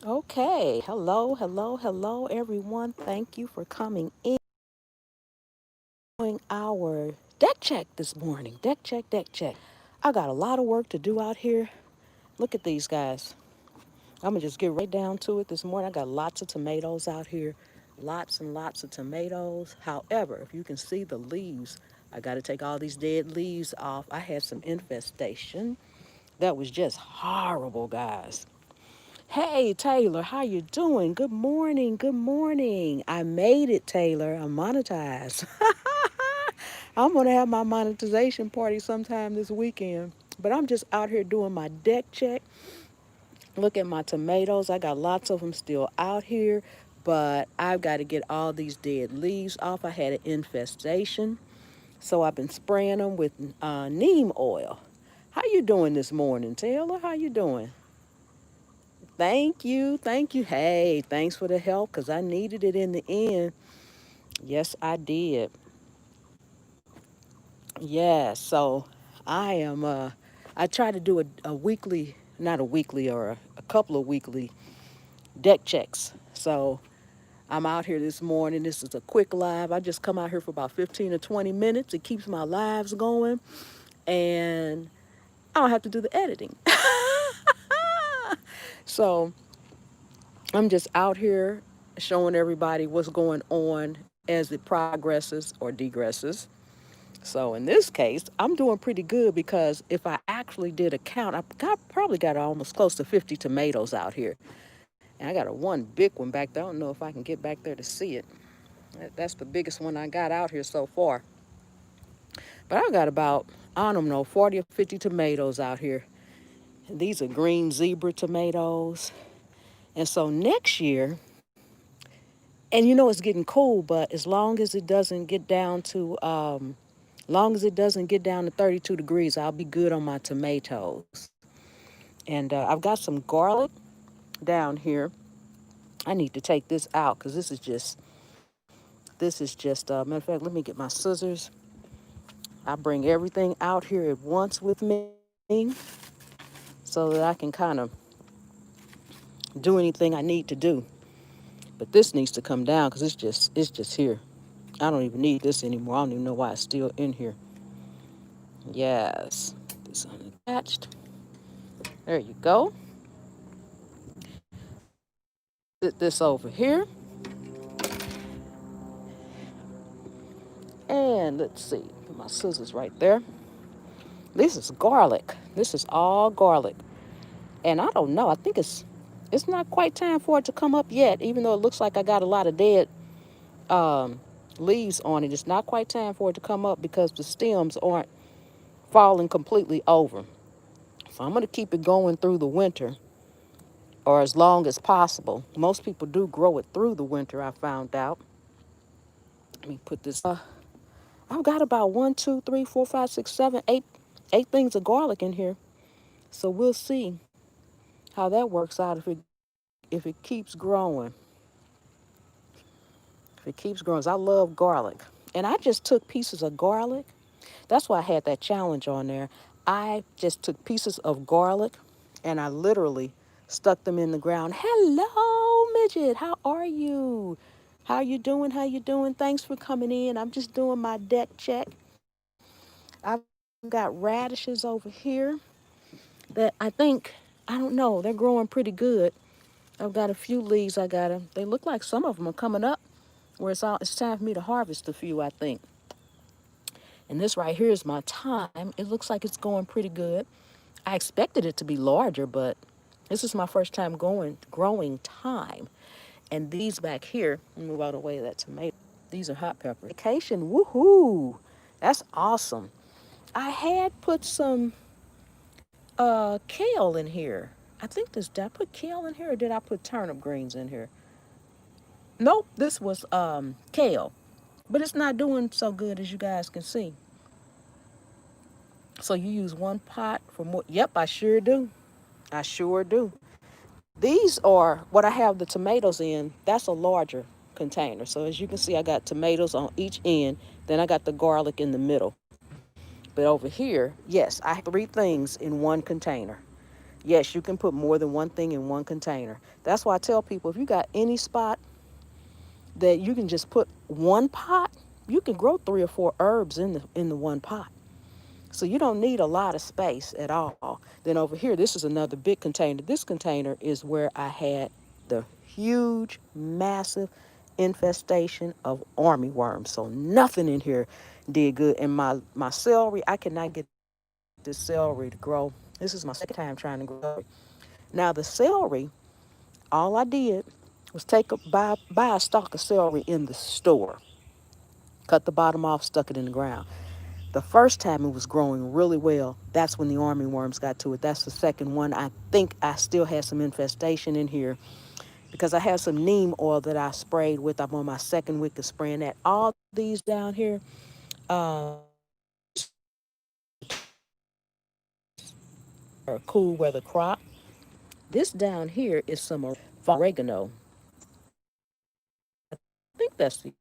Okay, hello, hello, hello, everyone. Thank you for coming in doing our deck check this morning. Deck check, deck check. I got a lot of work to do out here. Look at these guys. I'm gonna just get right down to it this morning. I got lots of tomatoes out here, lots and lots of tomatoes. However, if you can see the leaves, I got to take all these dead leaves off. I had some infestation that was just horrible, guys. Hey Taylor, how you doing? Good morning. Good morning. I made it, Taylor. I'm monetized. I'm gonna have my monetization party sometime this weekend. But I'm just out here doing my deck check. Look at my tomatoes. I got lots of them still out here, but I've got to get all these dead leaves off. I had an infestation, so I've been spraying them with neem oil. How you doing this morning, Taylor? How you doing? Thank you. Thank you. Hey, thanks for the help because I needed it in the end. Yes, I did. Yeah, so I am, I try to do a weekly, not a weekly or a couple of weekly deck checks. So I'm out here this morning. This is a quick live. I just come out here for about 15 or 20 minutes. It keeps my lives going and I don't have to do the editing. So I'm just out here showing everybody what's going on as it progresses or degresses. So in this case, I'm doing pretty good because if I actually did a count, probably got almost close to 50 tomatoes out here. And I got a one big one back there. I don't know if I can get back there to see it. That's the biggest one I got out here so far. But I got about, I don't know, 40 or 50 tomatoes out here. And these are green zebra tomatoes. And so next year, and you know it's getting cool, but as long as it doesn't get down to long as it doesn't get down to 32 degrees, I'll be good on my tomatoes. And I've got some garlic down here. I need to take this out because matter of fact, let me get my scissors. I bring everything out here at once with me so that I can kind of do anything I need to do. But this needs to come down because it's just here. I don't even need this anymore. I don't even know why it's still in here. Yes. This unattached. There you go. Put this over here. And let's see. Put my scissors right there. This is garlic. This is all garlic. And I don't know. I think it's not quite time for it to come up yet, even though it looks like I got a lot of dead um, leaves on it. It's not quite time for it to come up because the stems aren't falling completely over. So I'm going to keep it going through the winter or as long as possible. Most people do grow it through the winter, I found out. Let me put this. I've got about one, two, three, four, five, six, seven, eight things of garlic in here. So we'll see how that works out if it keeps growing. If it keeps growing, 'cause I love garlic. And I just took pieces of garlic. That's why I had that challenge on there. I just took pieces of garlic and I literally stuck them in the ground. Hello, midget. How are you? How you doing? How you doing? Thanks for coming in. I'm just doing my deck check. I've got radishes over here that I don't know, they're growing pretty good. I've got a few leaves I got them. They look like some of them are coming up where it's time for me to harvest a few, I think. And this right here is my thyme. It looks like it's going pretty good. I expected it to be larger, but this is my first time growing thyme. And these back here, let me move out of the way of that tomato. These are hot peppers. Vacation, woohoo! That's awesome. I had put some kale in here. Did I put kale in here or did I put turnip greens in here? Nope, this was kale. But it's not doing so good as you guys can see. So you use one pot for more. Yep, I sure do. I sure do. These are what I have the tomatoes in. That's a larger container. So as you can see, I got tomatoes on each end. Then I got the garlic in the middle. But over here, yes, I have three things in one container. Yes, you can put more than one thing in one container. That's why I tell people if you got any spot that you can just put one pot, you can grow 3 or 4 herbs in the one pot. So you don't need a lot of space at all. Then over here, this is another big container. This container is where I had the huge, massive infestation of army worms. So nothing in here did good. And my celery, I cannot get this celery to grow. This is my second time trying to grow celery. Now the celery, all I did was buy a stalk of celery in the store, cut the bottom off, stuck it in the ground. The first time it was growing really well. That's when the army worms got to it. That's the second one. I think I still had some infestation in here because I have some neem oil that I sprayed with. I'm on my second week of spraying that. All these down here, are cool weather crop. This down here is some oregano. I think that's the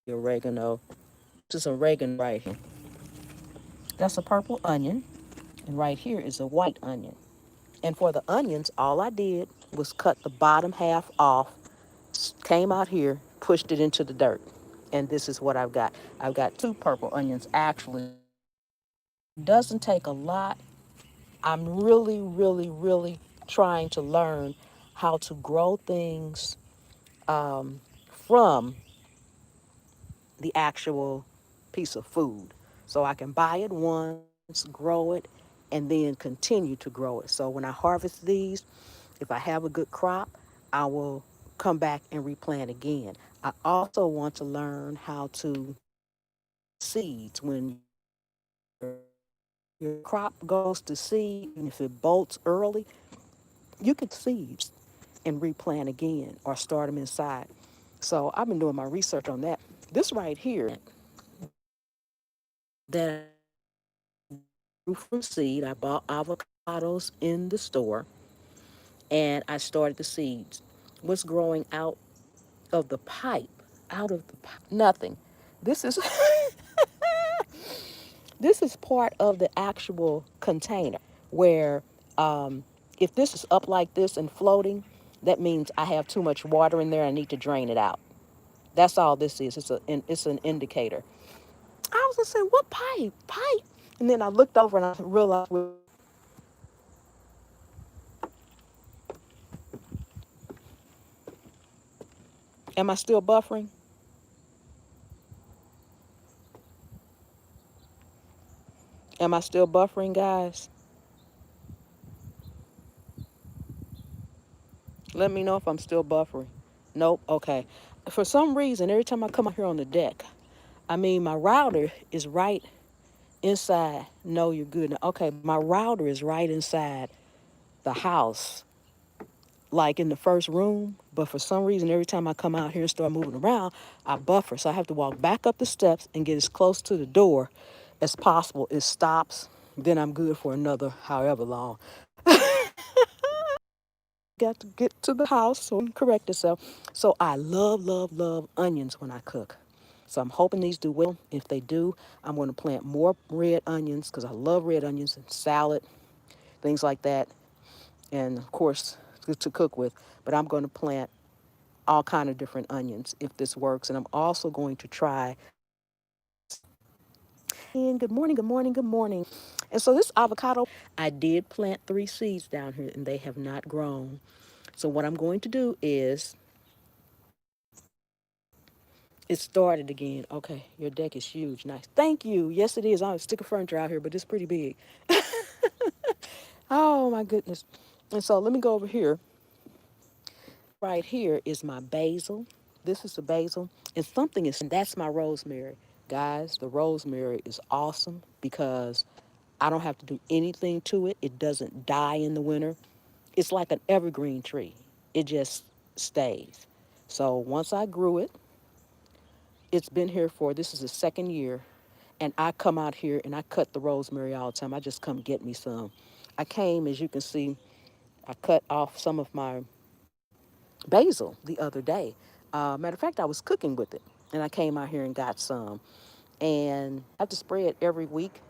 oregano. This is oregano right here. That's a purple onion. And right here is a white onion. And for the onions, all I did was cut the bottom half off, came out here, pushed it into the dirt. And this is what I've got. I've got 2 purple onions actually. It doesn't take a lot. I'm really, really, really trying to learn how to grow things from the actual piece of food. So I can buy it once, grow it, and then continue to grow it. So when I harvest these, if I have a good crop, I will come back and replant again. I also want to learn how to seeds. When your crop goes to seed, and if it bolts early, you can seeds and replant again or start them inside. So I've been doing my research on that. This right here that grew from seed, I bought avocados in the store and I started the seeds. What's growing out of the pipe? Out of the pipe? Nothing. This is this is part of the actual container where if this is up like this and floating, that means I have too much water in there. I need to drain it out. That's all this is. It's an indicator. I was gonna say, what pipe? Pipe. And then I looked over and I realized, am I still buffering? Am I still buffering, guys? Let me know if I'm still buffering. Nope. Okay. For some reason, every time I come out here on the deck, I mean, my router is right inside. No, you're good. Okay, my router is right inside the house, like in the first room. But for some reason, every time I come out here and start moving around, I buffer. So I have to walk back up the steps and get as close to the door as possible. It stops. Then I'm good for another however long. Got to get to the house so correct itself. So I love, love, love onions when I cook. So I'm hoping these do well. If they do, I'm going to plant more red onions because I love red onions in salad, things like that, and of course to cook with. But I'm going to plant all kind of different onions if this works, and I'm also going to try. And good morning, good morning, good morning. And so this avocado, I did plant 3 seeds down here, and they have not grown. So what I'm going to do is it started again. Okay, your deck is huge. Nice. Thank you. Yes, it is. I'm a stick of furniture out here, but it's pretty big. Oh, my goodness. And so let me go over here. Right here is my basil. This is the basil. And something is, and that's my rosemary. Guys, the rosemary is awesome because I don't have to do anything to it. It doesn't die in the winter. It's like an evergreen tree. It just stays. So once I grew it, it's been here for this is the second year, and I come out here and I cut the rosemary all the time. I just come get me some. I came, as you can see, I cut off some of my basil the other day. Matter of fact, I was cooking with it, and I came out here and got some. And I have to spray it every week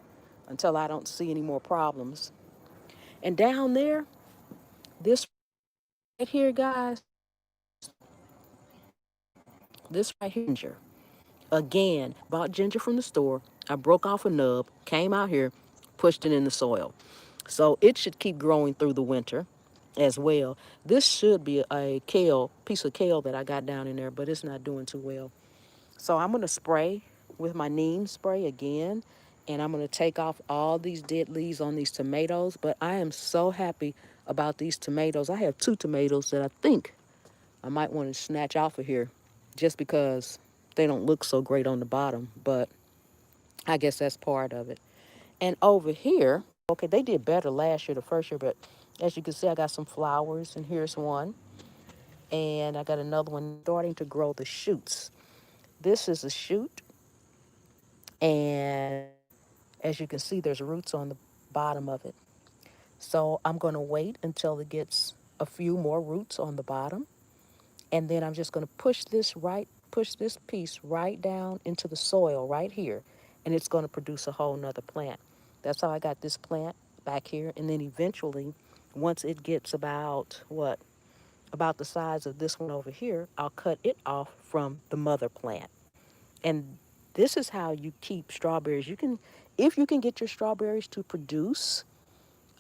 until I don't see any more problems. And down there, This right here, guys, this right here, ginger. Again, bought ginger from the store. I broke off a nub, came out here, pushed it in the soil. So it should keep growing through the winter as well. This should be a kale, piece of kale that I got down in there, but it's not doing too well. So I'm going to spray with my neem spray again, and I'm going to take off all these dead leaves on these tomatoes. But I am so happy about these tomatoes. I have two tomatoes that I think I might want to snatch off of here just because they don't look so great on the bottom, but I guess that's part of it. And over here, okay, they did better last year, the first year, but as you can see, I got some flowers, and here's one. And I got another one starting to grow the shoots. This is a shoot, and as you can see, there's roots on the bottom of it. So I'm going to wait until it gets a few more roots on the bottom. And then I'm just going to push this piece right down into the soil right here. And it's going to produce a whole nother plant. That's how I got this plant back here. And then eventually, once it gets about the size of this one over here, I'll cut it off from the mother plant. And this is how you keep strawberries. If you can get your strawberries to produce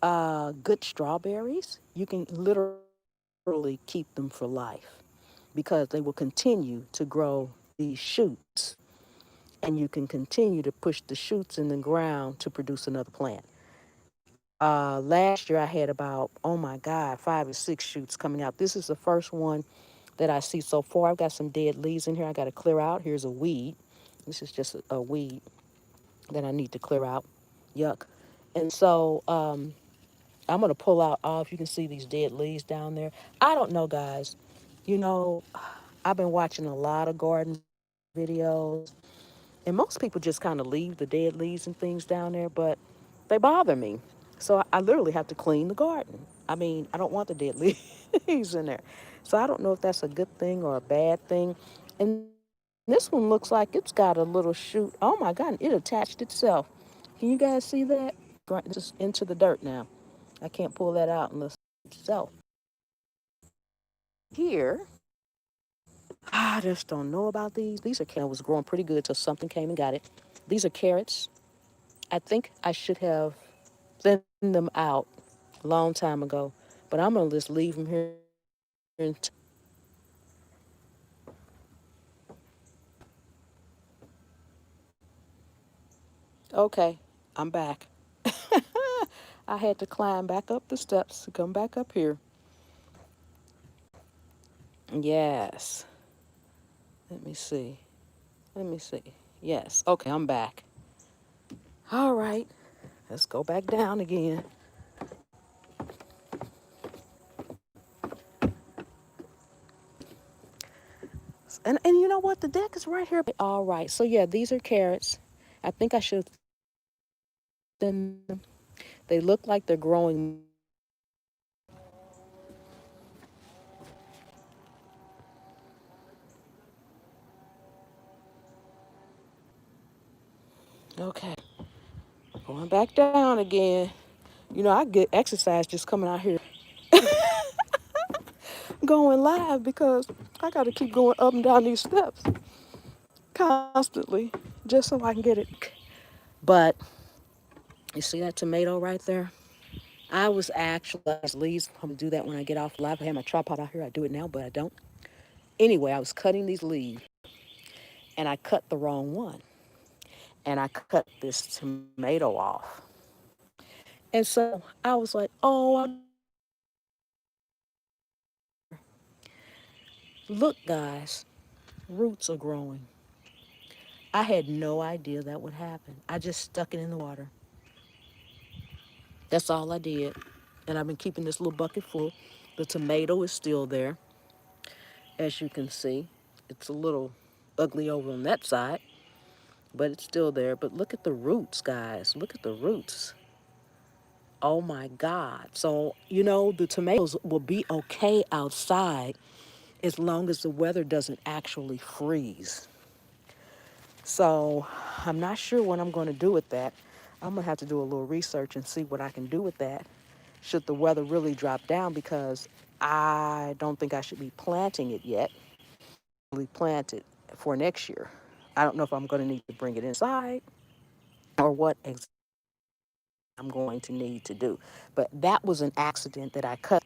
good strawberries, you can literally keep them for life because they will continue to grow these shoots, and you can continue to push the shoots in the ground to produce another plant. Last year I had about, oh my God, 5 or 6 shoots coming out. This is the first one that I see so far. I've got some dead leaves in here I got to clear out. Here's a weed. This is just a weed that I need to clear out. Yuck. And so I'm going to pull out all, if you can see these dead leaves down there. I don't know, guys. You know, I've been watching a lot of garden videos, and most people just kind of leave the dead leaves and things down there, but they bother me. So I literally have to clean the garden. I mean, I don't want the dead leaves in there. So I don't know if that's a good thing or a bad thing. And this one looks like it's got a little shoot. Oh my God, it attached itself. Can you guys see that? This is into the dirt now. I can't pull that out unless itself. Here, I just don't know about these. These are carrots. Was growing pretty good till something came and got it. These are carrots. I think I should have thinned them out a long time ago, but I'm gonna just leave them here until. Okay, I'm back. I had to climb back up the steps to come back up here. Yes. Let me see. Let me see. Yes. Okay, I'm back. All right. Let's go back down again. And you know what? The deck is right here. All right. So yeah, these are carrots. I think I should thin them. They look like they're growing. Okay. Going back down again. You know, I get exercise just coming out here going live because I got to keep going up and down these steps constantly just so I can get it. But you see that tomato right there? I was actually leaves. I'm gonna do that when I get off live. I have my tripod out here. I do it now, but I don't. Anyway, I was cutting these leaves, and I cut the wrong one, and I cut this tomato off. And so I was like, "Oh, I got to get this tomato out of here." Look, guys, roots are growing. I had no idea that would happen. I just stuck it in the water. That's all I did, and I've been keeping this little bucket full. The tomato is still there, as you can see. It's a little ugly over on that side, but it's still there. But look at the roots, guys. Look at the roots. Oh my God. So, you know, the tomatoes will be okay outside as long as the weather doesn't actually freeze. So, I'm not sure what I'm going to do with that. I'm going to have to do a little research and see what I can do with that. should the weather really drop down, because I don't think I should be planting it yet. Really plant it for next year. I don't know if I'm going to need to bring it inside or what exactly I'm going to need to do. But that was an accident that I cut.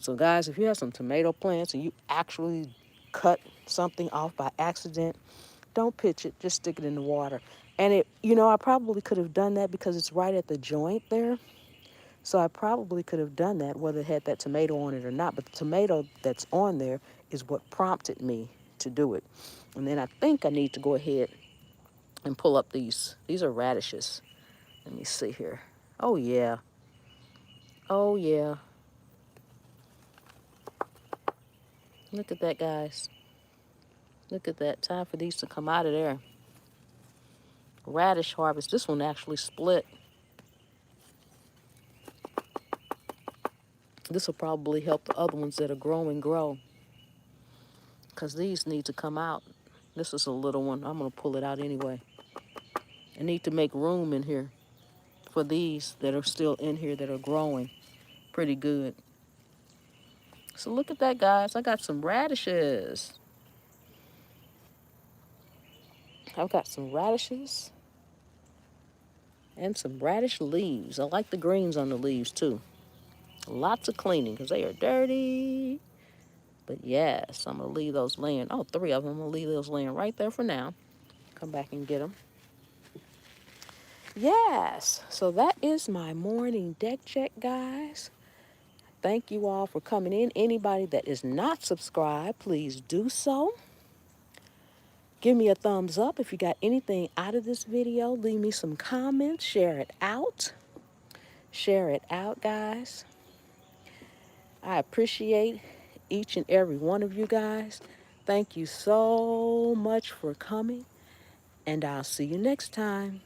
So guys, if you have some tomato plants and you actually cut something off by accident, don't pitch it, just stick it in the water. And I probably could have done that because it's right at the joint there. So I probably could have done that whether it had that tomato on it or not. But the tomato that's on there is what prompted me to do it. And then I think I need to go ahead and pull up these. These are radishes. Let me see here. Oh, yeah. Oh, yeah. Look at that, guys. Look at that. Time for these to come out of there. Radish harvest. This one actually split. This will probably help the other ones that are growing grow, because these need to come out. This is a little one. I'm going to pull it out anyway. I need to make room in here for these that are still in here that are growing pretty good. So look at that, guys. I got some radishes. I've got some radishes and some radish leaves. I like the greens on the leaves too. Lots of cleaning because they are dirty. But yes, I'm going to leave those laying. Oh, three of them. I'm going to leave those laying right there for now. Come back and get them. Yes, so that is my morning deck check, guys. Thank you all for coming in. Anybody that is not subscribed, please do so. Give me a thumbs up if you got anything out of this video. Leave me some comments. Share it out. Share it out, guys. I appreciate each and every one of you guys. Thank you so much for coming, and I'll see you next time.